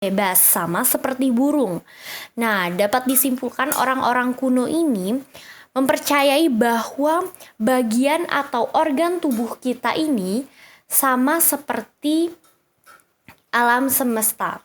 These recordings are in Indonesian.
bebas, sama seperti burung. Nah, dapat disimpulkan orang-orang kuno ini mempercayai bahwa bagian atau organ tubuh kita ini sama seperti alam semesta.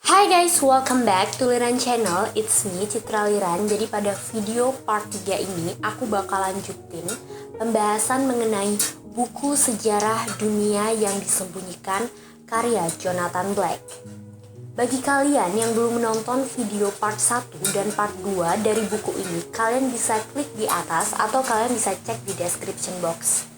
Hai guys, welcome back to Liran Channel. It's me, Citra Liran. Jadi pada video part 3 ini aku bakal lanjutin pembahasan mengenai buku sejarah dunia yang disembunyikan karya Jonathan Black. Bagi kalian yang belum menonton video part 1 dan part 2 dari buku ini, kalian bisa klik di atas atau kalian bisa cek di description box.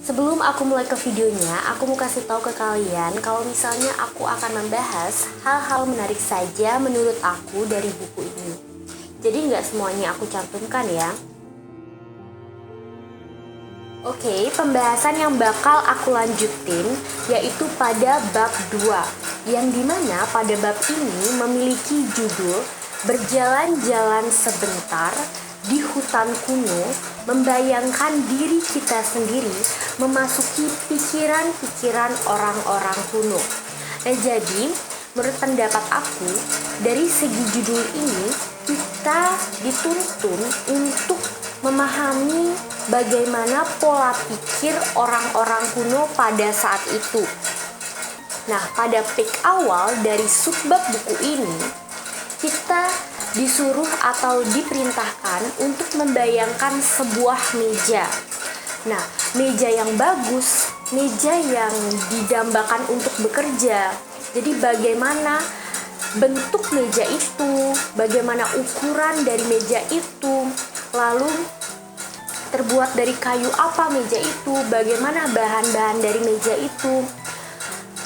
Sebelum aku mulai ke videonya, aku mau kasih tahu ke kalian kalau misalnya aku akan membahas hal-hal menarik saja menurut aku dari buku ini. Jadi nggak semuanya aku cantumkan ya. Oke, pembahasan yang bakal aku lanjutin yaitu pada bab 2, yang dimana pada bab ini memiliki judul Berjalan-jalan sebentar di hutan kuno, membayangkan diri kita sendiri memasuki pikiran-pikiran orang-orang kuno. Nah, jadi menurut pendapat aku, dari segi judul ini kita dituntun untuk memahami bagaimana pola pikir orang-orang kuno pada saat itu. Nah, pada peak awal dari subbab buku ini, kita disuruh atau diperintahkan untuk membayangkan sebuah meja. Nah, meja yang bagus, meja yang didambakan untuk bekerja. Jadi bagaimana bentuk meja itu, bagaimana ukuran dari meja itu, lalu terbuat dari kayu apa meja itu, bagaimana bahan-bahan dari meja itu,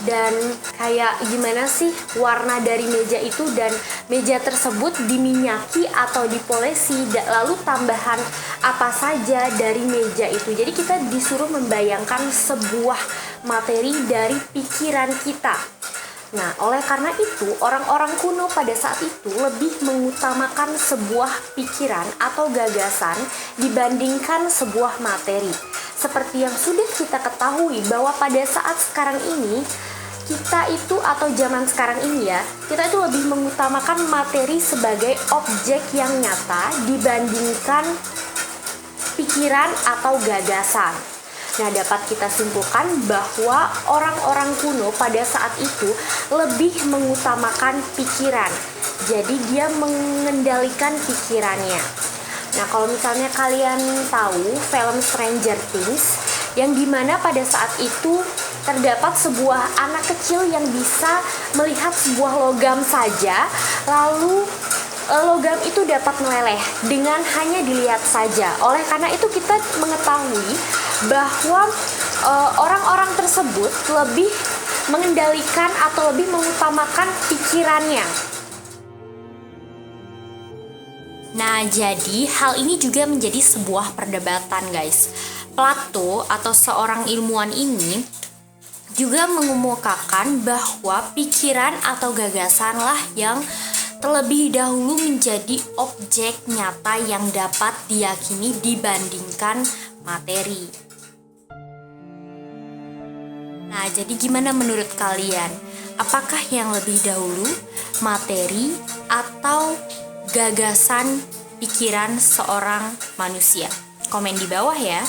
dan kayak gimana sih warna dari meja itu, dan meja tersebut diminyaki atau dipolesi, lalu tambahan apa saja dari meja itu. Jadi kita disuruh membayangkan sebuah materi dari pikiran kita. Nah, oleh karena itu, orang-orang kuno pada saat itu lebih mengutamakan sebuah pikiran atau gagasan dibandingkan sebuah materi. Seperti yang sudah kita ketahui bahwa pada saat sekarang ini, kita itu atau zaman sekarang ini ya, kita itu lebih mengutamakan materi sebagai objek yang nyata dibandingkan pikiran atau gagasan. Nah, dapat kita simpulkan bahwa orang-orang kuno pada saat itu lebih mengutamakan pikiran. Jadi dia mengendalikan pikirannya. Nah, kalau misalnya kalian tahu film Stranger Things, yang dimana pada saat itu terdapat sebuah anak kecil yang bisa melihat sebuah logam saja, lalu logam itu dapat meleleh dengan hanya dilihat saja. Oleh karena itu kita mengetahui bahwa orang-orang tersebut lebih mengendalikan atau lebih mengutamakan pikirannya. Nah, jadi hal ini juga menjadi sebuah perdebatan, guys. Plato atau seorang ilmuwan ini juga mengemukakan bahwa pikiran atau gagasanlah yang terlebih dahulu menjadi objek nyata yang dapat diyakini dibandingkan materi. Nah, jadi gimana menurut kalian? Apakah yang lebih dahulu, materi atau gagasan pikiran seorang manusia? Komen di bawah ya.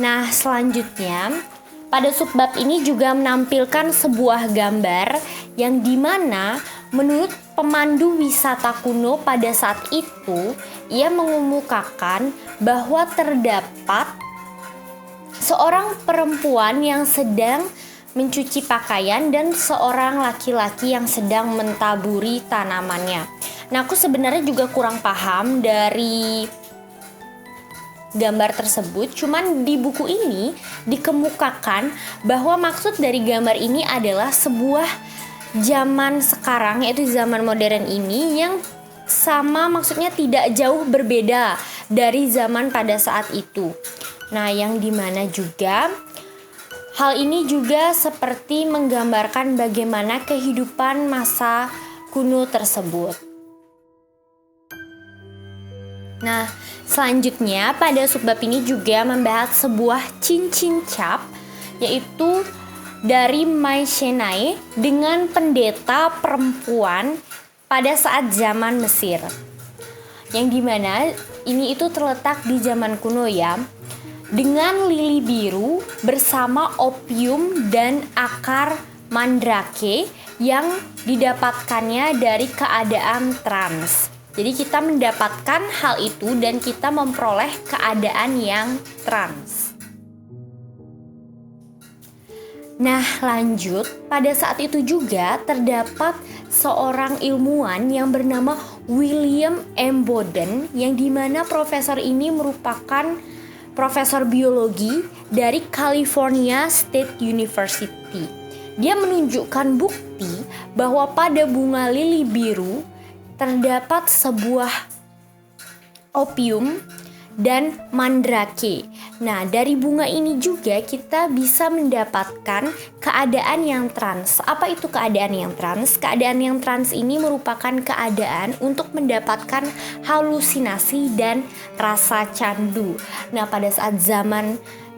Nah, selanjutnya pada subbab ini juga menampilkan sebuah gambar yang dimana menurut pemandu wisata kuno pada saat itu, ia mengemukakan bahwa terdapat seorang perempuan yang sedang mencuci pakaian dan seorang laki-laki yang sedang mentaburi tanamannya. Nah, aku sebenarnya juga kurang paham dari gambar tersebut, cuman di buku ini dikemukakan bahwa maksud dari gambar ini adalah sebuah zaman sekarang, yaitu zaman modern ini, yang sama, maksudnya tidak jauh berbeda dari zaman pada saat itu. Nah, yang dimana juga hal ini juga seperti menggambarkan bagaimana kehidupan masa kuno tersebut. Nah, selanjutnya pada subbab ini juga membahas sebuah cincin cap, yaitu dari Mycenae dengan pendeta perempuan pada saat zaman Mesir. Yang dimana ini itu terletak di zaman kuno ya, dengan lili biru bersama opium dan akar mandrake yang didapatkannya dari keadaan trans. Jadi kita mendapatkan hal itu dan kita memperoleh keadaan yang trans. Nah lanjut, pada saat itu juga terdapat seorang ilmuwan yang bernama William M. Bowden, yang dimana profesor ini merupakan profesor biologi dari California State University. Dia menunjukkan bukti bahwa pada bunga lili biru terdapat sebuah opium dan mandrake. Nah, dari bunga ini juga kita bisa mendapatkan keadaan yang trans. Apa itu keadaan yang trans? Keadaan yang trans ini merupakan keadaan untuk mendapatkan halusinasi dan rasa candu. Nah, pada saat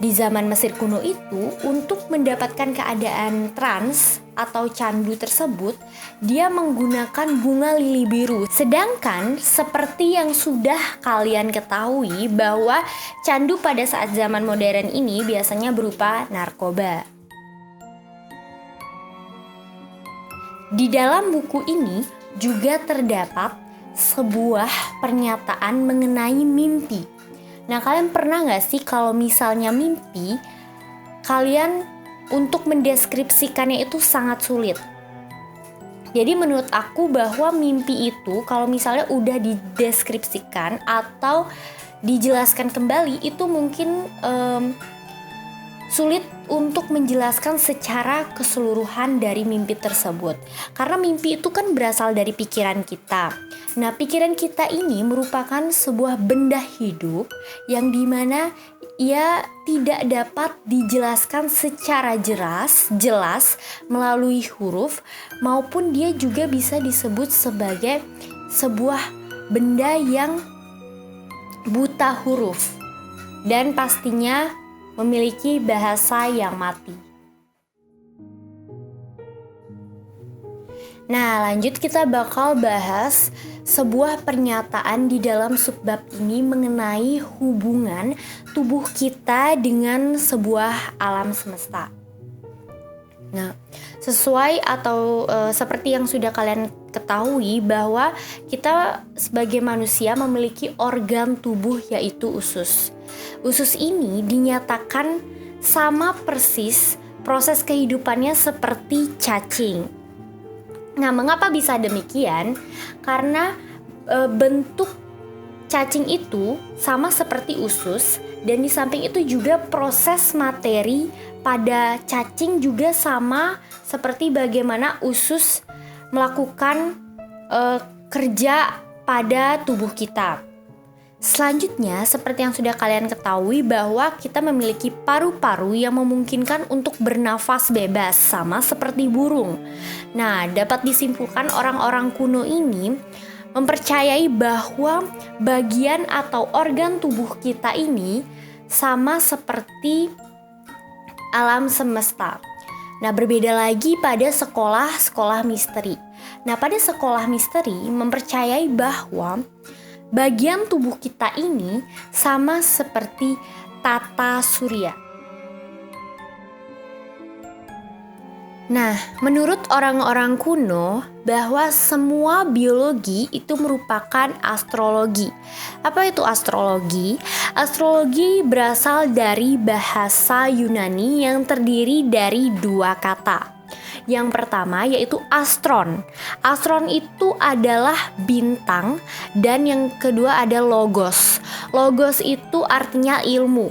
di zaman Mesir kuno itu, untuk mendapatkan keadaan trans atau candu tersebut, dia menggunakan bunga lili biru. Sedangkan seperti yang sudah kalian ketahui bahwa candu pada saat zaman modern ini biasanya berupa narkoba. Di dalam buku ini juga terdapat sebuah pernyataan mengenai mimpi. Nah, kalian pernah gak sih kalau misalnya mimpi, kalian untuk mendeskripsikannya itu sangat sulit. Jadi menurut aku bahwa mimpi itu kalau misalnya udah dideskripsikan atau dijelaskan kembali, itu mungkin sulit untuk menjelaskan secara keseluruhan dari mimpi tersebut. Karena mimpi itu kan berasal dari pikiran kita. Nah, pikiran kita ini merupakan sebuah benda hidup yang dimana ia tidak dapat dijelaskan secara jelas melalui huruf, maupun dia juga bisa disebut sebagai sebuah benda yang buta huruf dan pastinya memiliki bahasa yang mati. Nah, lanjut kita bakal bahas sebuah pernyataan di dalam subbab ini mengenai hubungan tubuh kita dengan sebuah alam semesta. Nah, sesuai atau seperti yang sudah kalian ketahui bahwa kita sebagai manusia memiliki organ tubuh yaitu usus. Usus ini dinyatakan sama persis proses kehidupannya seperti cacing. Nah, mengapa bisa demikian? Karena bentuk cacing itu sama seperti usus, dan di samping itu juga proses materi pada cacing juga sama seperti bagaimana usus melakukan kerja pada tubuh kita. Selanjutnya, seperti yang sudah kalian ketahui bahwa kita memiliki paru-paru yang memungkinkan untuk bernafas bebas sama seperti burung. Nah, dapat disimpulkan orang-orang kuno ini mempercayai bahwa bagian atau organ tubuh kita ini sama seperti alam semesta. Nah, berbeda lagi pada sekolah-sekolah misteri. Nah, pada sekolah misteri mempercayai bahwa bagian tubuh kita ini sama seperti tata surya. Nah, menurut orang-orang kuno bahwa semua biologi itu merupakan astrologi. Apa itu astrologi? Astrologi berasal dari bahasa Yunani yang terdiri dari dua kata. Yang pertama yaitu astron. Astron itu adalah bintang, dan yang kedua ada logos. Logos itu artinya ilmu.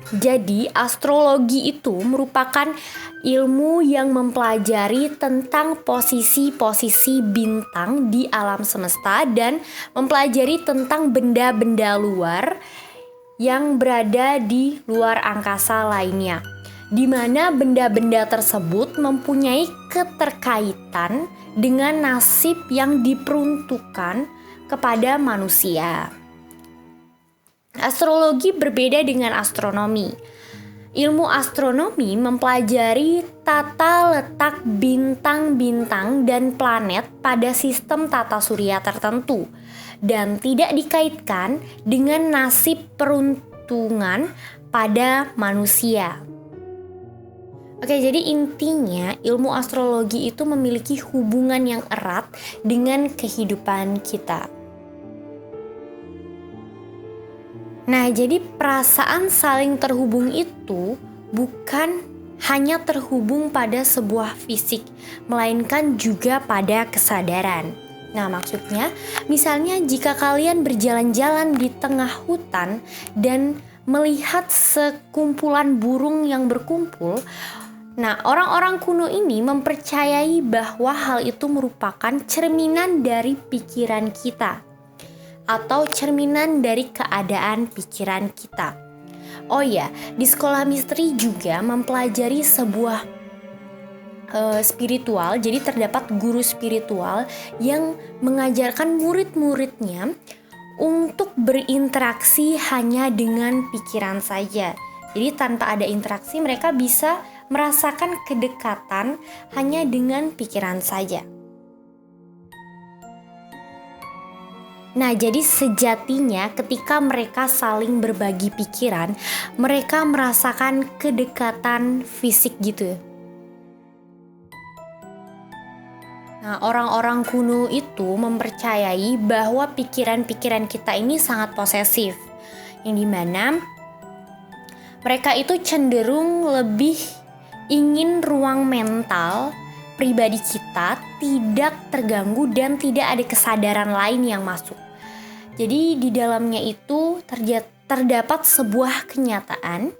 Jadi astrologi itu merupakan ilmu yang mempelajari tentang posisi-posisi bintang di alam semesta dan mempelajari tentang benda-benda luar yang berada di luar angkasa lainnya, di mana benda-benda tersebut mempunyai keterkaitan dengan nasib yang diperuntukkan kepada manusia. Astrologi berbeda dengan astronomi. Ilmu astronomi mempelajari tata letak bintang-bintang dan planet pada sistem tata surya tertentu dan tidak dikaitkan dengan nasib peruntungan pada manusia. Oke, jadi intinya ilmu astrologi itu memiliki hubungan yang erat dengan kehidupan kita. Nah, jadi perasaan saling terhubung itu bukan hanya terhubung pada sebuah fisik, melainkan juga pada kesadaran. Nah, maksudnya, misalnya jika kalian berjalan-jalan di tengah hutan dan melihat sekumpulan burung yang berkumpul, nah, orang-orang kuno ini mempercayai bahwa hal itu merupakan cerminan dari pikiran kita atau cerminan dari keadaan pikiran kita. Oh ya, di sekolah misteri juga mempelajari sebuah spiritual. Jadi terdapat guru spiritual yang mengajarkan murid-muridnya untuk berinteraksi hanya dengan pikiran saja. Jadi tanpa ada interaksi mereka bisa merasakan kedekatan hanya dengan pikiran saja. Nah, jadi sejatinya ketika mereka saling berbagi pikiran, mereka merasakan kedekatan fisik gitu. Nah, orang-orang kuno itu mempercayai bahwa pikiran-pikiran kita ini sangat posesif, yang dimana mereka itu cenderung lebih ingin ruang mental pribadi kita tidak terganggu dan tidak ada kesadaran lain yang masuk. Jadi di dalamnya itu terdapat sebuah kenyataan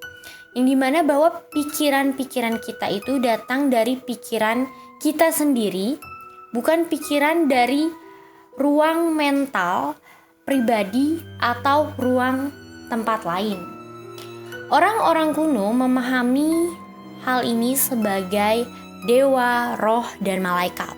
yang dimana bahwa pikiran-pikiran kita itu datang dari pikiran kita sendiri, bukan pikiran dari ruang mental pribadi atau ruang tempat lain. Orang-orang kuno memahami hal ini sebagai dewa, roh, dan malaikat.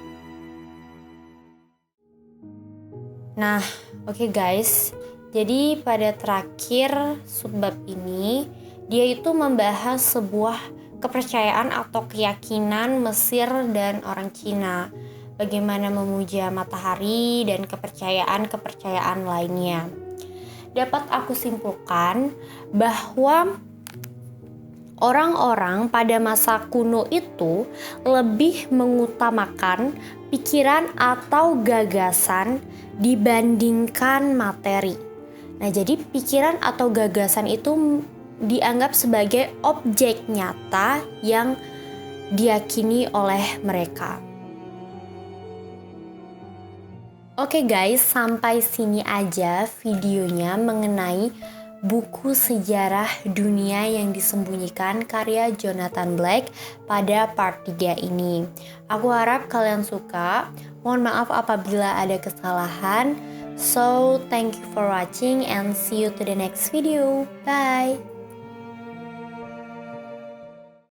Nah, oke guys. Jadi pada terakhir subbab ini, dia itu membahas sebuah kepercayaan atau keyakinan Mesir dan orang Cina. Bagaimana memuja matahari dan kepercayaan-kepercayaan lainnya. Dapat aku simpulkan bahwa orang-orang pada masa kuno itu lebih mengutamakan pikiran atau gagasan dibandingkan materi. Nah, jadi pikiran atau gagasan itu dianggap sebagai objek nyata yang diyakini oleh mereka. Oke guys, sampai sini aja videonya mengenai buku sejarah dunia yang disembunyikan karya Jonathan Black pada part 3 ini. Aku harap kalian suka. Mohon maaf apabila ada kesalahan. So, thank you for watching and see you to the next video. Bye!